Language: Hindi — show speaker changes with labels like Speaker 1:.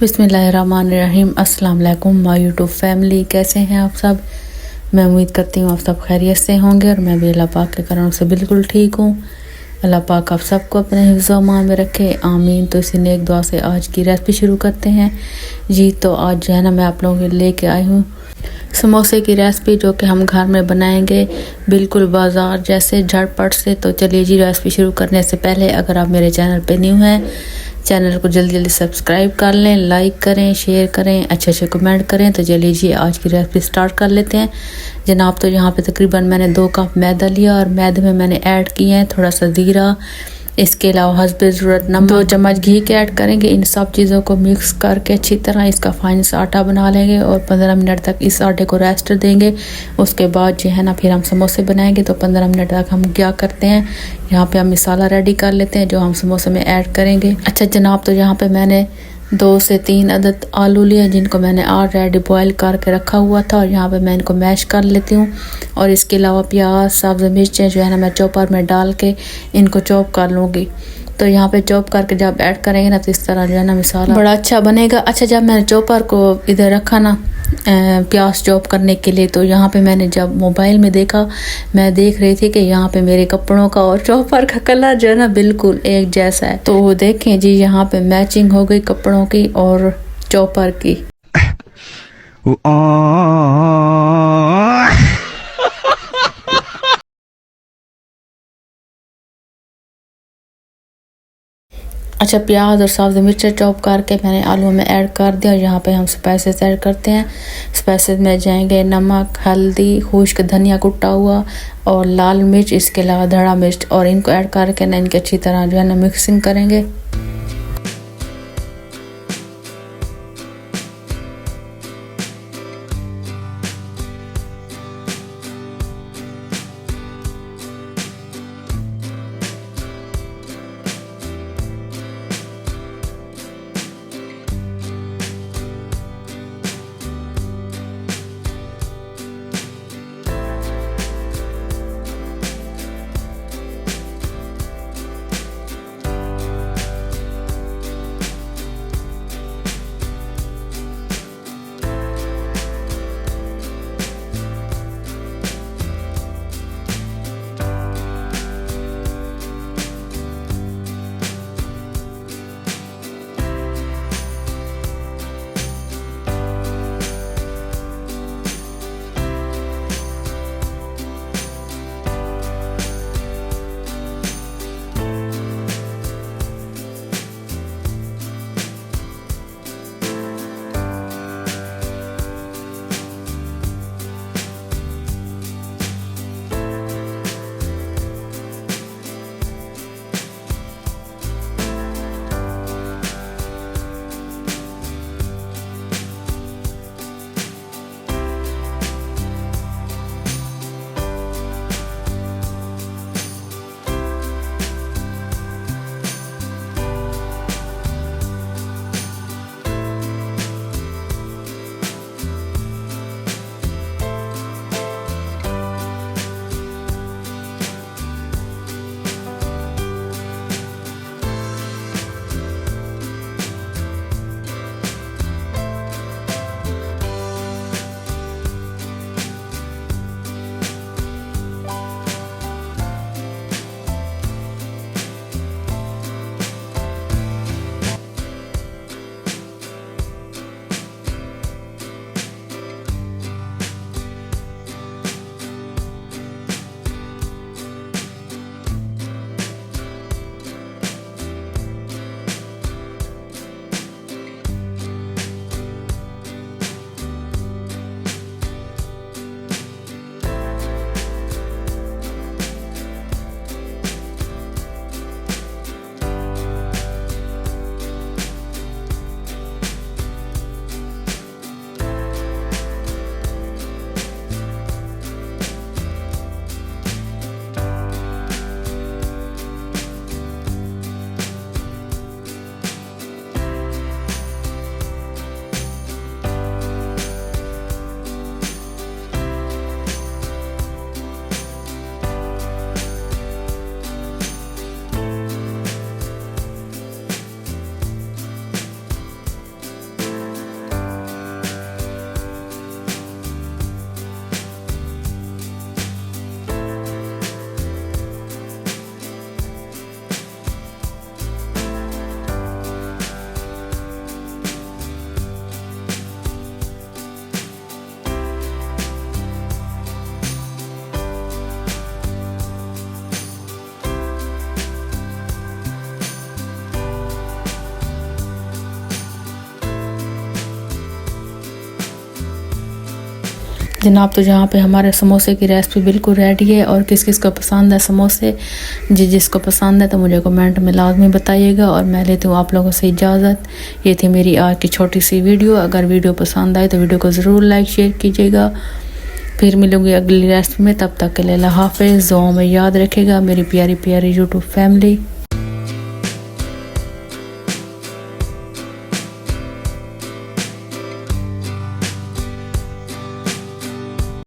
Speaker 1: बिस्मिल्लाहिर्रहमानिर्रहीम। अस्सलाम वालेकुम माय यूट्यूब फैमिली, कैसे हैं आप सब। मैं उम्मीद करती हूँ आप सब खैरियत से होंगे और मैं भी अल्लाह पाक के करम से बिल्कुल ठीक हूँ। अल्लाह पाक आप सबको अपने हिफ्ज़-ओ-अमान में रखे, आमीन। तो इसी नेक दुआ से आज की रेसिपी शुरू करते हैं जी। तो आज जो है ना मैं आप लोगों के लेके आई हूँ समोसे की रेसिपी, जो कि हम घर में बनाएंगे बिल्कुल बाज़ार जैसे झटपट से। तो चलिए जी, रेसिपी शुरू करने से पहले अगर आप मेरे चैनल पे न्यू हैं, चैनल को जल्दी जल्दी सब्सक्राइब कर लें, लाइक करें, शेयर करें, अच्छे कमेंट करें। तो चलिए जी आज की रेसिपी स्टार्ट कर लेते हैं जनाब। तो यहाँ पे तकरीबन मैंने 2 कप मैदा लिया और मैदे में मैंने ऐड किया है थोड़ा सा ज़ीरा, इसके अलावा हस्बे ज़रूरत नमक, 2 चम्मच घी के ऐड करेंगे। इन सब चीज़ों को मिक्स करके अच्छी तरह इसका फाइन सा आटा बना लेंगे और 15 मिनट तक इस आटे को रेस्ट देंगे। उसके बाद जो है ना फिर हम समोसे बनाएंगे। तो 15 मिनट तक हम क्या करते हैं, यहाँ पे हम मसाला रेडी कर लेते हैं जो हम समोसे में ऐड करेंगे। अच्छा जनाब, तो यहाँ पे मैंने 2 से 3 अदद आलू लिए जिनको मैंने ऑलरेडी बॉयल करके रखा हुआ था और यहाँ पे मैं इनको मैश कर लेती हूँ। और इसके अलावा प्याज, सब्ज़ मिर्चें जो है ना मैं चॉपर में डाल के इनको चॉप कर लूँगी। तो यहाँ पे चॉप करके जब ऐड करेंगे ना तो इस तरह जो है ना मसाला बड़ा अच्छा बनेगा। अच्छा, जब मैंने चॉपर को इधर रखा ना प्याज चॉप करने के लिए, तो यहाँ पे मैंने जब मोबाइल में देखा, मैं देख रही थी कि यहाँ पे मेरे कपड़ों का और चॉपर का कलर जो है ना बिल्कुल एक जैसा है। तो देखें जी, यहाँ पे मैचिंग हो गई कपड़ों की और चॉपर की। अच्छा, प्याज और सब्ज़ मिर्च चॉप करके मैंने आलू में ऐड कर दिया। यहाँ पे हम स्पाइसेस ऐड करते हैं। स्पाइसेस में जाएंगे नमक, हल्दी, खुश्क धनिया कुटा हुआ और लाल मिर्च, इसके अलावा धड़ा मिर्च, और इनको ऐड करके ना इनकी अच्छी तरह जो है ना मिक्सिंग करेंगे। जनाब तो जहाँ पे हमारे समोसे की रेसिपी बिल्कुल रेडी है। और किस किस को पसंद है समोसे, जिसको पसंद है तो मुझे कमेंट में लाजमी बताइएगा। और मैं लेती हूँ आप लोगों से इजाज़त। ये थी मेरी आज की छोटी सी वीडियो। अगर वीडियो पसंद आए तो वीडियो को ज़रूर लाइक शेयर कीजिएगा। फिर मिलूंगी अगली रेसिपी में, तब तक के लिए अल्लाह हाफ़िज़। दुआ में याद रखेगा मेरी प्यारी प्यारी यूट्यूब फैमिली।